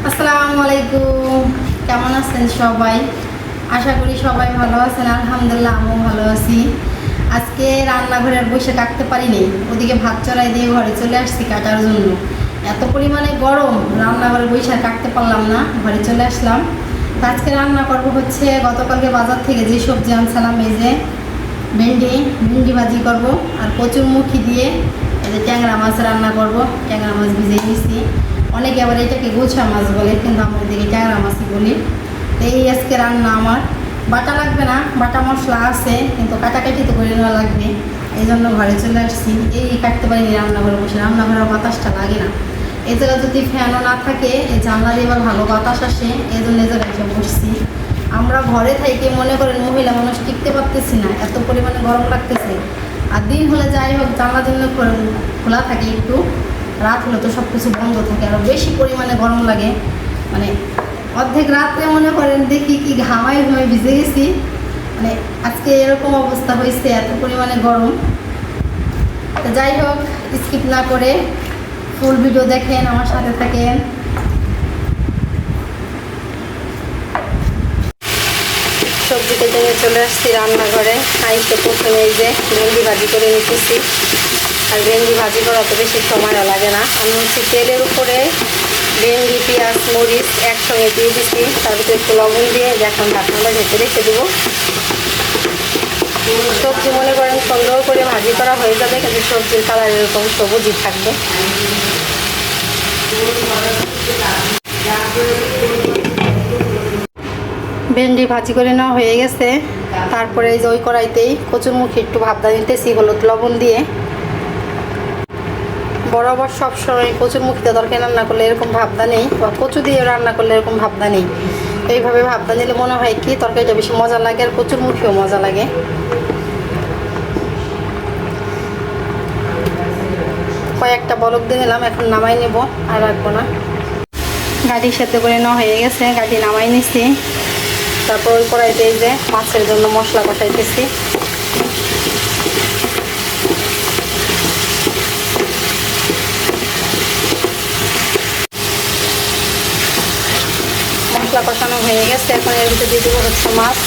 আসসালামু আলাইকুম। কেমন আছেন সবাই? আশা করি সবাই ভালো আছেন। আলহামদুলিল্লাহ আমিও ভালো আছি। আজকে রান্নাঘরের বসে কাটতে পারিনি, ওদিকে ভাত চড়াই দিয়ে ঘরে চলে আসছি কাটার জন্য। এত পরিমাণে গরম, রান্নাঘরে বসে কাটতে পারলাম না, ঘরে চলে আসলাম। তো আজকে রান্না করব হচ্ছে গতকালকে বাজার থেকে যে সবজি আনছিলাম, এই যে ভেন্ডি ভাজি করব, আর কচুরমুখী দিয়ে এই যে ট্যাংরা মাছ রান্না করব। ট্যাংরা মাছ ভিজিয়ে নিয়েছি, অনেকে আবার এটাকে গোছা মাছ বলে, কিন্তু আমরা এদিকে ট্যাংরা মাছই বলি। তো এই আজকে রান্না আমার। বাটা লাগবে না, বাটা মশলা আছে, কিন্তু কাটাকাটি তো করে নেওয়া লাগবে। এই জন্য ঘরে চলে আসছি। এই কাটতে পারিনি রান্নাঘরে বসে, রান্নাঘরের বাতাসটা লাগে না। এই জায়গায় যদি ফ্যানও না থাকে, এই জানলা দিয়ে এবার ভালো বাতাস আসে, এই জন্য এই জায়গায় এসে বসছি। আমরা ঘরে থাকি মনে করেন মহিলা মানুষ টিকতে পারতেছি না, এত পরিমাণে গরম লাগতেছে। আর দিন হলে যাই হোক জানলা জন্য খোলা থাকে, একটু রাত হলে তো সব কিছু বন্ধ থাকে, আরও বেশি পরিমাণে গরম লাগে। মানে অর্ধেক রাত্রে মনে করেন দেখি কি ঘামাই ভিজে গেছি। মানে আজকে এরকম অবস্থা হয়েছে, এত পরিমাণে গরম। তো যাই হোক, স্কিপ না করে ফুল ভিডিও দেখেন, আমার সাথে থাকেন। সবজি কেটে নিয়ে চলে আসছি রান্নাঘরে। আইসে প্রথমে এই যে ভেন্ডি ভাজি করে নিতেছি। আর ভেন্ডি ভাজি করা তো বেশি সময়ও লাগে না। আমি হচ্ছে তেলের উপরে ভেন্ডি, পেঁয়াজ, মরিচ একসঙ্গে দিয়ে দিচ্ছি, তার ভিতরে একটু লবণ দিয়ে এখন ঢাকনাটা ঢেকে রেখে দেবো। সবজি মনে করেন সুন্দর করে ভাজি করা হয়ে যাবে, কিন্তু সবজির কালার এরকম সবুজই থাকবে। ভেন্ডি ভাজি করে নেওয়া হয়ে গেছে। তারপরে এই যে ওই কড়াইতেই কচুরমুখী একটু ভাবদা নিতেছি হলুদ লবণ দিয়ে। বরাবর সবসময় কচুরমুখীতে তরকারি রান্না করলে এরকম ভাবদা নেই, বা কচু দিয়ে রান্না করলে এরকম ভাবদা নেই। এইভাবে ভাবদা নিলে মনে হয় কি তরকারিটা বেশি মজা লাগে, আর কচুরমুখীও মজা লাগে। কয়েকটা বলক দিয়ে নিলাম, এখন নামাই নেব, আর রাখবো না। গাড়ি সেদ্ধ করে নেওয়া হয়ে গেছে, গাড়ি নামাই নিছি। তারপর ওই কড়াইতে এই যে মাছের জন্য মশলা কষাইতেছি। মশলা কষানো হয়ে গেছে, এখন এর ভিতরে দিয়ে দেবো হচ্ছে মাছ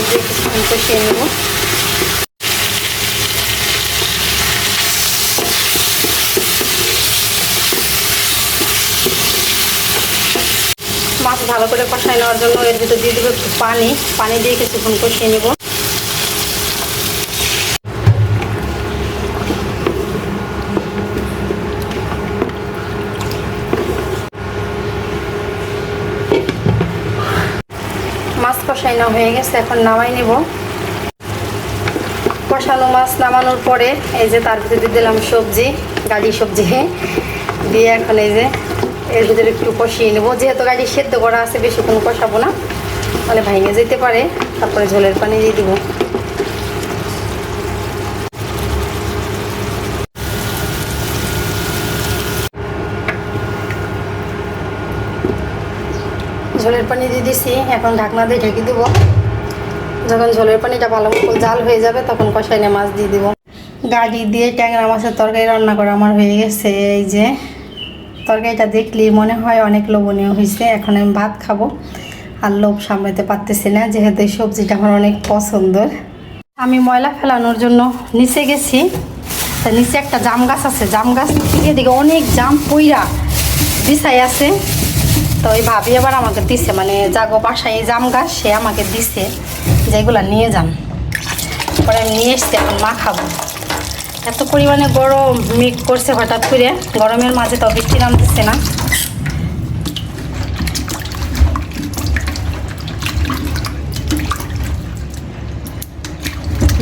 দিয়ে কিছুক্ষণ কষিয়ে নেব। মাছ ভালো করে কষাই নেওয়ার জন্য এর ভিতরে দিয়ে দেবো একটু পানি দিয়ে কিছুক্ষণ কষিয়ে নেব। মাছ কষাই নেওয়া হয়ে গেছে, এখন নামাই নেব। কষানো মাছ নামানোর পরে এই যে তার ভিতরে দিয়ে দিলাম সবজি, গাড়ি সবজি দিয়ে এখন এই যে এর ভিতরে একটু কষিয়ে নেবো। যেহেতু গাড়ি সেদ্ধ করা আছে, বেশিক্ষণ কষাবো না, তাহলে ভেঙে যেতে পারে। তারপরে ঝোলের পানি দিয়ে দিব। ঝোলের পানি দিয়ে দিছি, এখন ঢাকনা দিয়ে ঢেকে দেবো। যখন ঝোলের পানিটা ভালো মতো জাল হয়ে যাবে, তখন কষাইনে মাছ দিয়ে দেবো। গাড়ি দিয়ে ট্যাংরা মাছের তরকারি রান্না করা আমার হয়ে গেছে। এই যে তরকারিটা দেখলেই মনে হয় অনেক লোভনীয় হয়েছে। এখন আমি ভাত খাবো, আর লোভ সামলাতে পারতেছি না, যেহেতু এই সবজিটা আমার অনেক পছন্দের। আমি ময়লা ফেলানোর জন্য নিচে গেছি। তা নিচে একটা জাম গাছ আছে, জাম গাছ থেকে দিকে অনেক জাম পইরা বিছাই আছে। তো ওই ভাবি আবার আমাকে দিছে, মানে জাগো বাসায় এই জাম গাছ, সে আমাকে দিছে যেগুলো নিয়ে যান। পরে আমি নিয়ে এসছি, এখন মা খাবো। এত পরিমাণে গরম মেঘ করছে হঠাৎ করে, গরমের মাঝে তো বৃষ্টি নামতেছে না।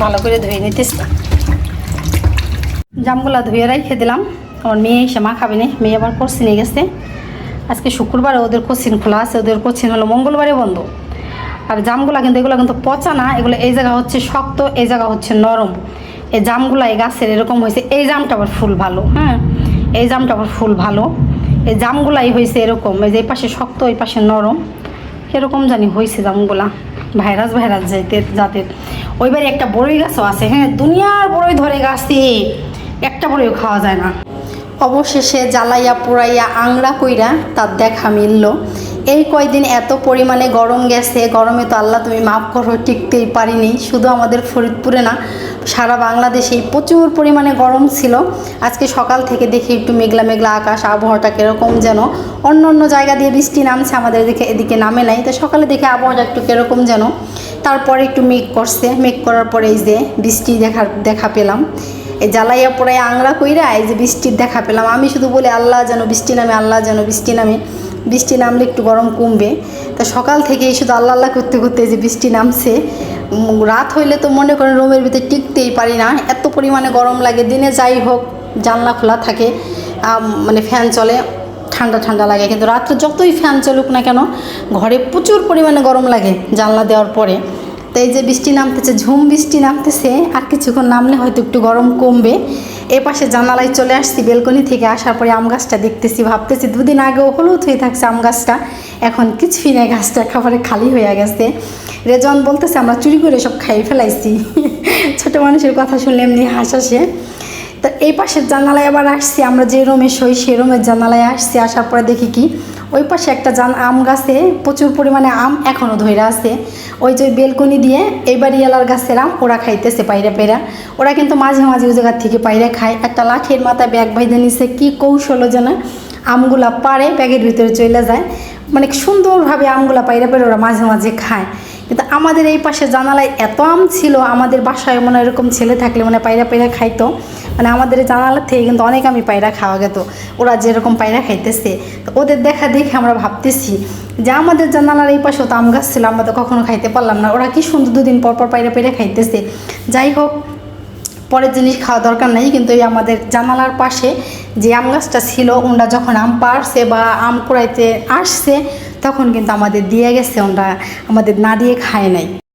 ভালো করে ধুয়ে নিতেছি। জামগুলা ধুয়ে রেখে দিলাম। আমার মেয়ে এসে মা খাবে না, মেয়ে আবার কোচিনে গেছে। আজকে শুক্রবারে ওদের কোচিন খোলা আছে, ওদের কোচিন হলো মঙ্গলবারে বন্ধ। আর জামগুলা কিন্তু এগুলো কিন্তু পচা না, এগুলো এই জায়গা হচ্ছে শক্ত, এই জায়গা হচ্ছে নরম। এই জামগুলা এই গাছের এরকম হয়েছে। এই জামটা আবার ফুল ভালো, হ্যাঁ, এই জামটা আবার ফুল ভালো। এই জামগুলাই হয়েছে এরকম, এই যে এই পাশে শক্ত, এই পাশে নরম, এরকম জানি হয়েছে জামগুলা। ভাইরাস জাতের। ওইবারে একটা বড়ই গাছও আছে, হ্যাঁ, দুনিয়ার বড়ই ধরে গাছে, একটা বড়ইও খাওয়া যায় না। অবশেষে জ্বালাইয়া পোড়াইয়া আংড়া কইরা তার দেখা মিলল। এই কয়দিন এত পরিমাণে গরম গেছে, গরমে তো আল্লাহ তুমি মাফ করো, টিকতেই পারিনি। শুধু আমাদের ফরিদপুরে না, সারা বাংলাদেশেই প্রচুর পরিমাণে গরম ছিল। আজকে সকাল থেকে দেখি একটু মেঘলা মেঘলা আকাশ, আবহাওয়াটা কীরকম যেন, অন্য অন্য জায়গা দিয়ে বৃষ্টি নামছে, আমাদের এদিকে নামে নাই। তো সকালে দেখে আবহাওয়াটা একটু কীরকম যেন, তারপরে একটু মেঘ করছে, মেঘ করার পরে এই যে বৃষ্টি দেখা পেলাম। এই জ্বালাইয়া পোড়াইয়া আংড়া কইরা এই যে বৃষ্টির দেখা পেলাম। আমি শুধু বলি আল্লাহ যেন বৃষ্টি নামে, আল্লাহ যেন বৃষ্টি নামে, বৃষ্টি নামলে একটু গরম কমবে। তা সকাল থেকেই শুধু আল্লাহ আল্লাহ করতে করতে যে বৃষ্টি নামছে। রাত হইলে তো মনে করেন রুমের ভিতরে টিকতেই পারি না, এত পরিমাণে গরম লাগে। দিনে যাই হোক জানলা খোলা থাকে, মানে ফ্যান চলে, ঠান্ডা ঠান্ডা লাগে। কিন্তু রাত্রে যতই ফ্যান চলুক না কেন, ঘরে প্রচুর পরিমাণে গরম লাগে জানলা দেওয়ার পরে। তো এই যে বৃষ্টি নামতেছে, ঝুম বৃষ্টি নামতেছে, আর কিছুক্ষণ নামলে হয়তো একটু গরম কমবে। এ পাশে জানালায় চলে আসছি, বেলকনি থেকে আসার পরে আম গাছটা দেখতেছি, ভাবতেছি দুদিন আগেও হলুদ হয়ে থাকছে আম গাছটা, এখন কিছুই নেই, গাছটা একেবারে খালি হয়ে গেছে। রেজন বলতেছে আমরা চুরি করে সব খাইয়ে ফেলাইছি। ছোটো মানুষের কথা শুনলে এমনি হাসে। তো এই পাশের জানালায় আবার আসছি, আমরা যে রুমে শই সেই রুমের জানালায় আসছি। আসার পরে দেখি কি ওই পাশে একটা আম গাছে প্রচুর পরিমাণে আম এখনও ধরে আছে। ওই যে বেলকনি দিয়ে এই বাড়িওয়ালার গাছের আম ওরা খাইতেছে পায়রা পেরা। ওরা কিন্তু মাঝে মাঝে ওই জায়গার থেকে পায়রা খায়। একটা লাঠির মাথায় ব্যাগ বাইধে নিছে, কী কৌশল যেন আমগুলা পারে ব্যাগের ভিতরে চলে যায়, মানে সুন্দরভাবে আমগুলা পায়রা পেরে ওরা মাঝে মাঝে খায়। কিন্তু আমাদের এই পাশে জানালায় এত আম ছিল, আমাদের বাসায় মনে এরকম ছেলে থাকলে মানে পায়রা খাইতো। মানে আমাদের জানালার থেকে কিন্তু অনেক আমি পায়রা খাওয়া গেত, ওরা যেরকম পায়রা খাইতেছে। তো ওদের দেখা দেখে আমরা ভাবতেছি যে আমাদের জানালার এই পাশেও তো আম গাছ ছিল, আমরা তো কখনো খাইতে পারলাম না, ওরা কি সুন্দর দুদিন পর পর পায়রা খাইতেছে। যাই হোক, পরের জিনিস খাওয়া দরকার নেই, কিন্তু এই আমাদের জানালার পাশে যে আম গাছটা ছিল, ওরা যখন আম পাড়ছে বা আম কুড়াইতে আসছে তখন কিন্তু আমাদের দিয়ে গেছে, ওরা আমাদের না দিয়ে খায় নাই।